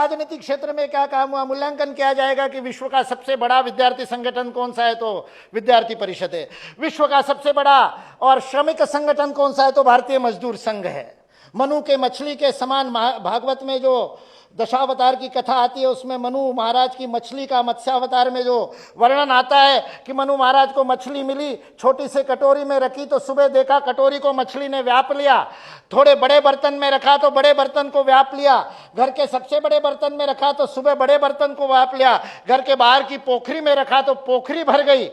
राजनीतिक क्षेत्र में क्या काम हुआ? मूल्यांकन किया जाएगा कि विश्व का सबसे बड़ा विद्यार्थी संगठन कौन सा है, तो विद्यार्थी परिषद है। विश्व का सबसे बड़ा और श्रमिक संगठन कौन सा है, तो भारतीय मजदूर संघ है। मनु के मछली के समान, भागवत में जो दशावतार की कथा आती है उसमें मनु महाराज की मछली का, मत्स्यावतार में जो वर्णन आता है कि मनु महाराज को मछली मिली, छोटी से कटोरी में रखी तो सुबह देखा कटोरी को मछली ने व्याप लिया, थोड़े बड़े बर्तन में रखा तो बड़े बर्तन को व्याप लिया, घर के सबसे बड़े बर्तन में रखा तो सुबह बड़े बर्तन को व्याप लिया, घर के बाहर की पोखरी में रखा तो पोखरी भर गई,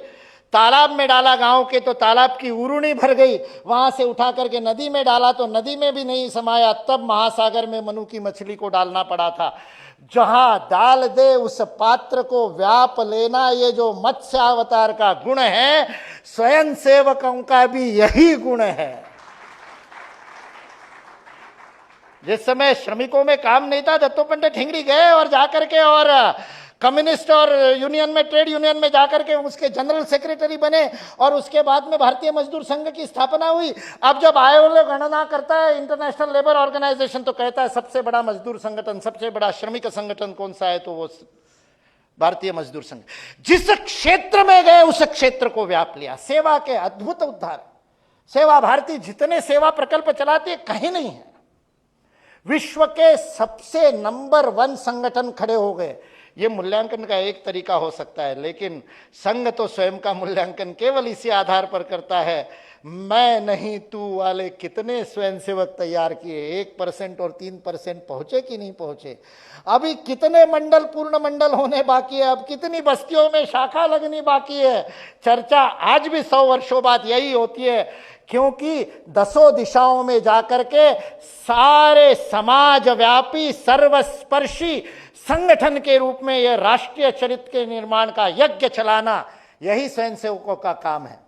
तालाब में डाला गांव के तो तालाब की उरुणी भर गई, वहां से उठा करके नदी में डाला तो नदी में भी नहीं समाया, तब महासागर में मनु की मछली को डालना पड़ा था। जहां डाल दे उस पात्र को व्याप लेना, ये जो मत्स्य अवतार का गुण है, स्वयं सेवकों का भी यही गुण है। जिस समय श्रमिकों में काम नहीं था, दत्तोपंत ठेंगड़ी गए और जाकर के और कम्युनिस्ट और यूनियन में, ट्रेड यूनियन में जाकर के उसके जनरल सेक्रेटरी बने और उसके बाद में भारतीय मजदूर संघ की स्थापना हुई। अब जब आयोग गणना करता है इंटरनेशनल लेबर ऑर्गेनाइजेशन, तो कहता है सबसे बड़ा मजदूर संगठन, सबसे बड़ा श्रमिक संगठन कौन सा है, तो वो भारतीय मजदूर संघ। जिस क्षेत्र में गए उस क्षेत्र को व्याप लिया। सेवा के अद्भुत उद्धार, सेवा भारती जितने सेवा प्रकल्प चलाती है कहीं नहीं है। विश्व के सबसे नंबर 1 संगठन खड़े हो गए। ये मूल्यांकन का एक तरीका हो सकता है, लेकिन संघ तो स्वयं का मूल्यांकन केवल इसी आधार पर करता है, मैं नहीं तू वाले कितने स्वयंसेवक तैयार किए, 1% और 3% पहुंचे कि नहीं पहुंचे, अभी कितने मंडल पूर्ण मंडल होने बाकी है, अब कितनी बस्तियों में शाखा लगनी बाकी है। चर्चा आज भी 100 वर्षों बाद यही होती है, क्योंकि 10 दिशाओं में जाकर के सारे समाज व्यापी सर्वस्पर्शी संगठन के रूप में यह राष्ट्रीय चरित्र के निर्माण का यज्ञ चलाना, यही स्वयंसेवकों का काम है।